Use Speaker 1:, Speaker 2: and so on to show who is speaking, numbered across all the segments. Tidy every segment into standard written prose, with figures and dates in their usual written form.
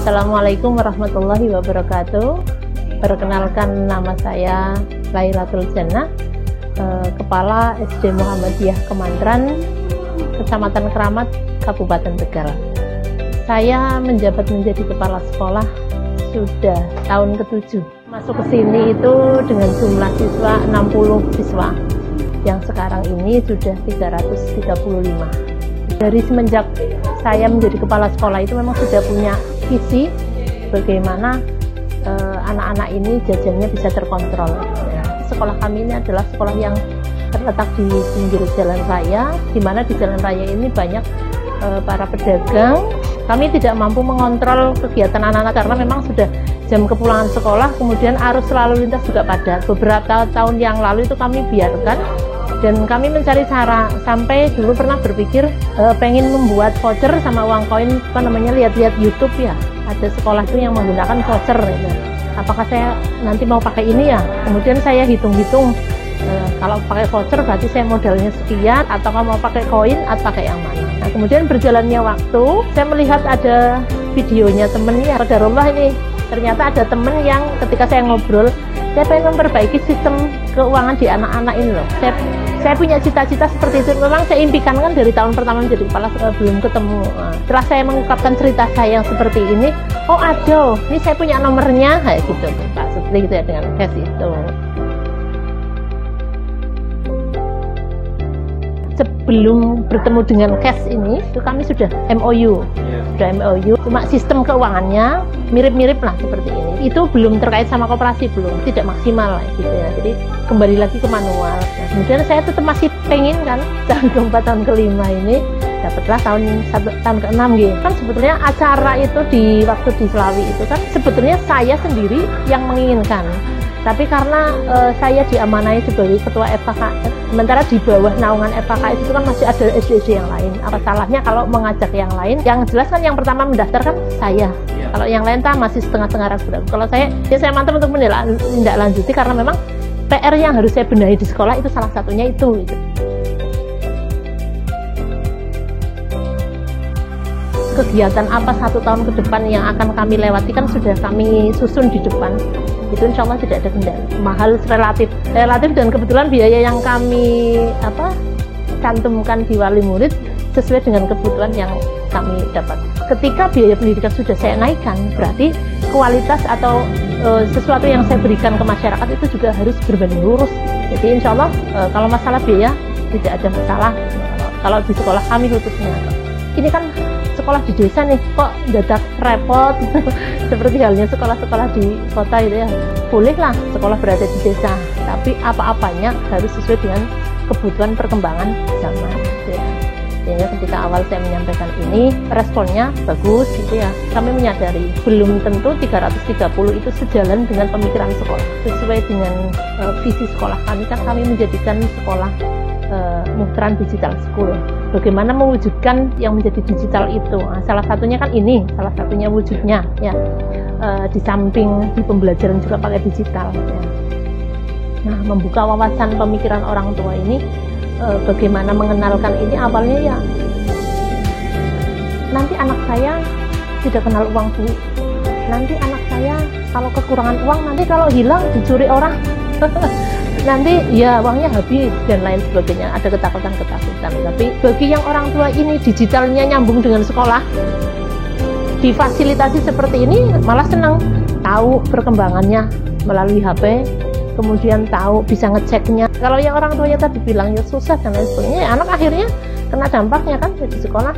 Speaker 1: Assalamualaikum warahmatullahi wabarakatuh. Perkenalkan, nama saya Lailatul Jannah, Kepala SD Muhammadiyah Kemandran, Kecamatan Keramat, Kabupaten Tegal. Saya menjabat menjadi kepala sekolah sudah tahun ke-7. Masuk ke sini itu dengan jumlah siswa 60 siswa. Yang sekarang ini sudah 335. Dari semenjak saya menjadi kepala sekolah itu memang sudah punya visi bagaimana anak-anak ini jajannya bisa terkontrol. Sekolah kami ini adalah sekolah yang terletak di pinggir jalan raya, di mana di jalan raya ini banyak para pedagang. Kami tidak mampu mengontrol kegiatan anak-anak karena memang sudah jam kepulangan sekolah, kemudian arus lalu lintas juga padat. Beberapa tahun yang lalu itu kami biarkan, dan kami mencari cara, sampai dulu pernah berpikir pengen membuat voucher sama uang koin, lihat-lihat YouTube ya, ada sekolah itu yang menggunakan voucher gitu. Apakah saya nanti mau pakai ini ya? Kemudian saya hitung-hitung, kalau pakai voucher berarti saya modalnya sekian, atau mau pakai koin atau pakai yang mana. Nah, kemudian berjalannya waktu, saya melihat ada videonya temennya, qadarullah ini, ternyata ada temen yang ketika saya ngobrol, saya pengen memperbaiki sistem keuangan di anak-anak ini loh. Saya punya cita-cita seperti itu. Memang saya impikan kan dari tahun pertama menjadi kepala sekolah, belum ketemu. Nah, setelah saya mengungkapkan cerita saya yang seperti ini, oh ada, ini saya punya nomornya, kayak gitu Pak Sutli gitu ya, dengan cash itu. Sebelum bertemu dengan cash ini, itu kami sudah MOU, cuma sistem keuangannya mirip-mirip lah seperti ini. Itu belum terkait sama koperasi, belum, tidak maksimal lah gitu ya. Jadi kembali lagi ke manual. Nah, kemudian saya tetap masih pengen kan tahun ke-4, tahun ke-5 ini dapatlah tahun ke-6 gitu. Kan sebetulnya acara itu waktu di Selawi itu kan sebetulnya saya sendiri yang menginginkan. Tapi karena saya diamanai sebagai ketua FKKS, sementara di bawah naungan FKKS itu kan masih ada SD-SD yang lain. Apa salahnya kalau mengajak yang lain? Yang jelas kan yang pertama mendaftar kan saya. Ya. Kalau yang lain masih setengah-setengah ragu-ragu. Kalau saya mantap untuk menindaklanjuti karena memang PR yang harus saya benahi di sekolah itu salah satunya itu. Kegiatan apa 1 tahun ke depan yang akan kami lewati kan sudah kami susun di depan. Itu insya Allah tidak ada kendala. Mahal relatif, dan kebetulan biaya yang kami cantumkan di wali murid sesuai dengan kebutuhan yang kami dapat. Ketika biaya pendidikan sudah saya naikkan, berarti kualitas atau sesuatu yang saya berikan ke masyarakat itu juga harus berbanding lurus. Jadi insya Allah kalau masalah biaya tidak ada masalah. Kalau di sekolah kami khususnya, ini kan sekolah di desa nih, kok dadak repot seperti halnya sekolah-sekolah di kota gitu ya. Bolehlah sekolah berada di desa, tapi apa-apanya harus sesuai dengan kebutuhan perkembangan zaman gitu ya. Sehingga ketika awal saya menyampaikan ini, responnya bagus gitu ya. Kami menyadari belum tentu 330 itu sejalan dengan pemikiran sekolah. Sesuai dengan visi sekolah kami kan kami menjadikan sekolah Muhtran Digital School. Bagaimana mewujudkan yang menjadi digital itu? Nah, salah satunya kan ini, salah satunya wujudnya ya. Di samping di pembelajaran juga pakai digital. Ya. Nah, membuka wawasan pemikiran orang tua ini, bagaimana mengenalkan ini awalnya ya. Nanti anak saya tidak kenal uang Bu. Nanti anak saya kalau kekurangan uang, nanti kalau hilang dicuri orang. Nanti ya uangnya habis dan lain sebagainya, ada ketakutan-ketakutan. Tapi bagi yang orang tua ini digitalnya nyambung dengan sekolah, difasilitasi seperti ini malah senang, tahu perkembangannya melalui HP, kemudian tahu bisa ngeceknya. Kalau yang orang tuanya tadi bilang ya susah dan lain sebagainya, ya anak akhirnya kena dampaknya kan di sekolah.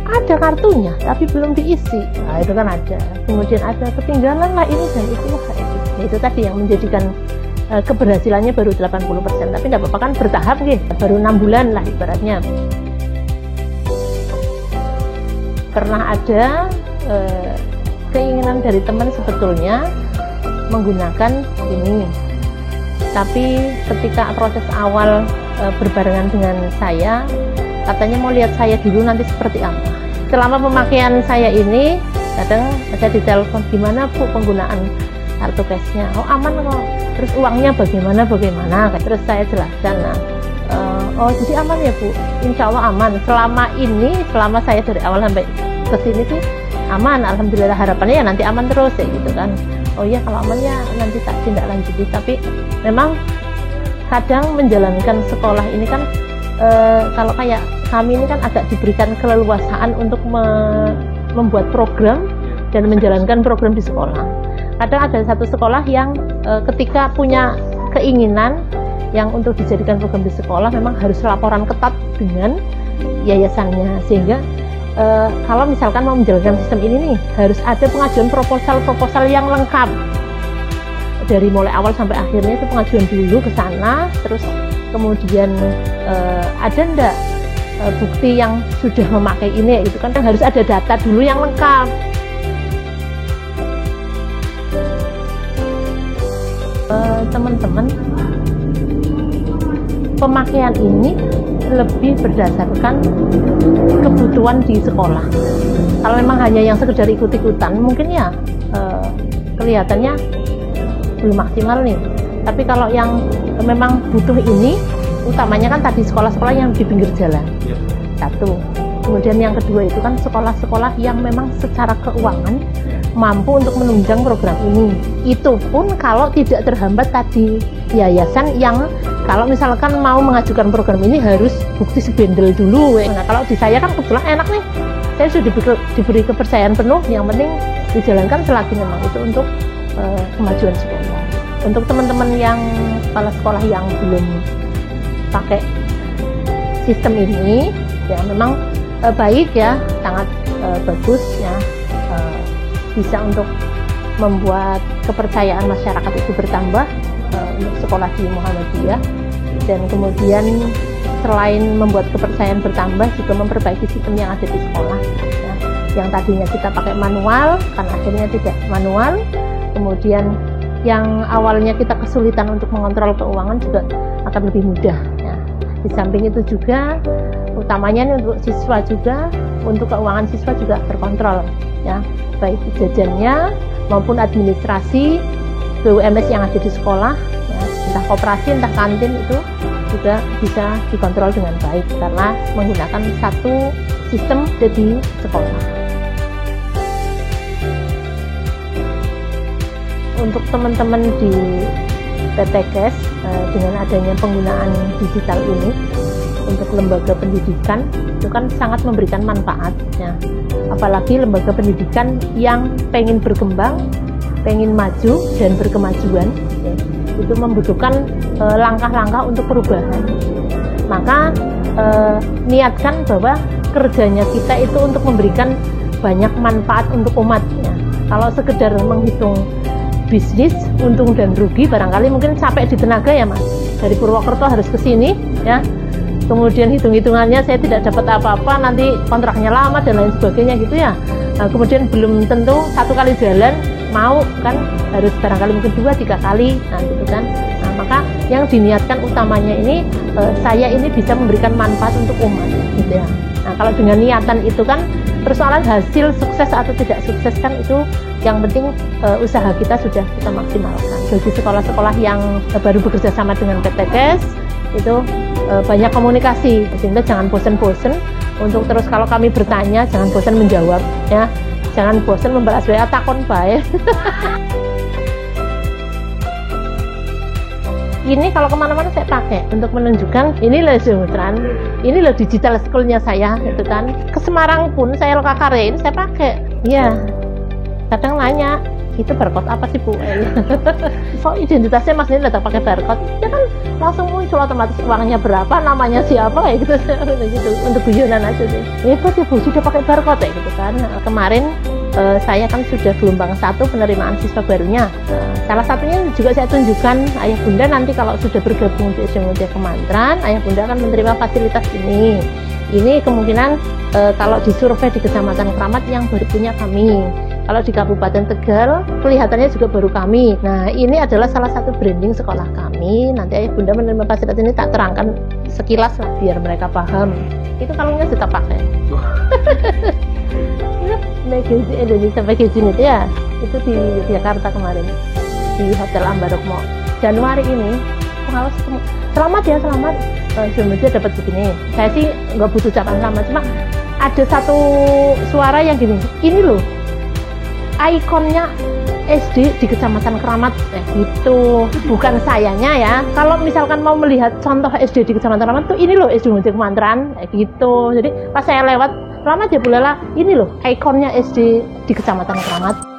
Speaker 1: Ada kartunya tapi belum diisi, nah itu kan ada. Kemudian ada ketinggalan lah ini dan itu lah kayak gitu. Itu tadi yang menjadikan keberhasilannya baru 80%, tapi tidak apa-apa kan bertahap gitu. Baru 6 bulan lah ibaratnya. Pernah ada keinginan dari teman sebetulnya menggunakan ini, tapi ketika proses awal berbarengan dengan saya, katanya mau lihat saya dulu nanti seperti apa. Selama pemakaian saya ini, kadang saya ditelepon, gimana Bu penggunaan kartu cashnya? Oh aman kok. Terus uangnya bagaimana? Terus saya jelaskan. Oh jadi aman ya Bu? Insya Allah aman. Selama saya dari awal sampai ke sini sih aman, alhamdulillah, harapannya ya nanti aman terus ya gitu kan. Oh iya, kalau aman ya nanti tak tindak lanjuti. Tapi memang kadang menjalankan sekolah ini kan kalau kayak kami ini kan agak diberikan keleluasaan untuk membuat program dan menjalankan program di sekolah. Kadang ada satu sekolah yang ketika punya keinginan yang untuk dijadikan program di sekolah memang harus laporan ketat dengan yayasannya, sehingga kalau misalkan mau menjalankan sistem ini nih harus ada pengajuan proposal yang lengkap dari mulai awal sampai akhirnya. Itu pengajuan dulu ke sana, terus kemudian ada ndak bukti yang sudah memakai ini, itu kan harus ada data dulu yang lengkap. Teman-teman, pemakaian ini lebih berdasarkan kebutuhan di sekolah. Kalau memang hanya yang sekedar ikut-ikutan, mungkin ya kelihatannya belum maksimal nih. Tapi kalau yang memang butuh ini, utamanya kan tadi sekolah-sekolah yang di pinggir jalan. Satu. Kemudian yang kedua itu kan sekolah-sekolah yang memang secara keuangan mampu untuk menunjang program ini. Itu pun kalau tidak terhambat tadi yayasan yang kalau misalkan mau mengajukan program ini harus bukti sebendel dulu. Nah, kalau di saya kan kebetulan enak nih, saya sudah diberi kepercayaan penuh, yang penting dijalankan selagi memang itu untuk kemajuan sekolah. Untuk teman-teman yang kepala sekolah yang belum pakai sistem ini, ya memang baik ya, sangat bagus ya, bisa untuk membuat kepercayaan masyarakat itu bertambah untuk sekolah di Muhammadiyah. Dan kemudian selain membuat kepercayaan bertambah, juga memperbaiki sistem yang ada di sekolah ya. Yang tadinya kita pakai manual kan akhirnya tidak manual, kemudian yang awalnya kita kesulitan untuk mengontrol keuangan juga akan lebih mudah ya. Di samping itu juga utamanya untuk siswa juga, untuk keuangan siswa juga terkontrol ya, baik jajannya maupun administrasi BUMS yang ada di sekolah ya, entah koperasi entah kantin, itu juga bisa dikontrol dengan baik karena menggunakan satu sistem di sekolah. Untuk teman-teman di PTKes, dengan adanya penggunaan digital ini untuk lembaga pendidikan itu kan sangat memberikan manfaat ya. Apalagi lembaga pendidikan yang pengen berkembang, pengen maju dan berkemajuan ya, itu membutuhkan langkah-langkah untuk perubahan. Maka niatkan bahwa kerjanya kita itu untuk memberikan banyak manfaat untuk umat ya. Kalau sekedar menghitung bisnis untung dan rugi, barangkali mungkin capek di tenaga ya Mas, dari Purwokerto harus ke sini ya, kemudian hitung-hitungannya saya tidak dapat apa-apa, nanti kontraknya lama dan lain sebagainya gitu ya. Nah, kemudian belum tentu satu kali jalan mau kan, harus barangkali mungkin 2-3 kali nah gitu kan. Nah, maka yang diniatkan utamanya ini saya ini bisa memberikan manfaat untuk umat gitu ya. Nah, kalau dengan niatan itu kan persoalan hasil sukses atau tidak sukses kan itu yang penting usaha kita sudah kita maksimalkan. Bagi sekolah-sekolah yang baru bekerja sama dengan PTKes itu banyak komunikasi, sehingga jangan bosan-bosan untuk terus kalau kami bertanya jangan bosan menjawab ya, jangan bosan membalas WA takon bae. Ini kalau kemana-mana saya pakai untuk menunjukkan ini loh Zumutran, ini loh digital schoolnya saya gitu kan. Ke Semarang pun saya LKKR ini saya pakai. Iya. Kadang nanya, itu barcode apa sih Bu? Kok identitasnya Mas ini datang pakai barcode? Ya kan langsung muncul otomatis uangnya berapa, namanya siapa kayak gitu. Gitu. Untuk guyonan aja sih. Hebat ya Bu, sudah pakai barcode ya gitu kan. Nah, kemarin saya kan sudah gelombang 1 penerimaan siswa barunya. Salah satunya juga saya tunjukkan, Ayah Bunda nanti kalau sudah bergabung di SD Muhammadiyah Kemantran, Ayah Bunda akan menerima fasilitas ini. Ini kemungkinan kalau disurvei di Kecamatan Kramat yang baru punya kami. Kalau di Kabupaten Tegal, kelihatannya juga baru kami. Nah, ini adalah salah satu branding sekolah kami. Nanti Ayah Bunda menerima fasilitas ini tak terangkan sekilas lah, biar mereka paham. Itu kalungnya tetap pakai. Magazine Indonesia Magazine itu ya, itu di Jakarta kemarin, di Hotel Ambarok Mall. Januari ini, pengawas selamat ya, selamat. Sebenarnya dapat begini. Saya sih nggak butuh ucapan selamat, cuma ada satu suara yang gini, ini loh ikonnya SD di Kecamatan Keramat gitu, bukan sayanya ya. Kalau misalkan mau melihat contoh SD di Kecamatan Keramat tuh ini loh SD Muhammadiyah Kemantran gitu. Jadi pas saya lewat Keramat ya Bu Lela, ini loh ikonnya SD di Kecamatan Keramat.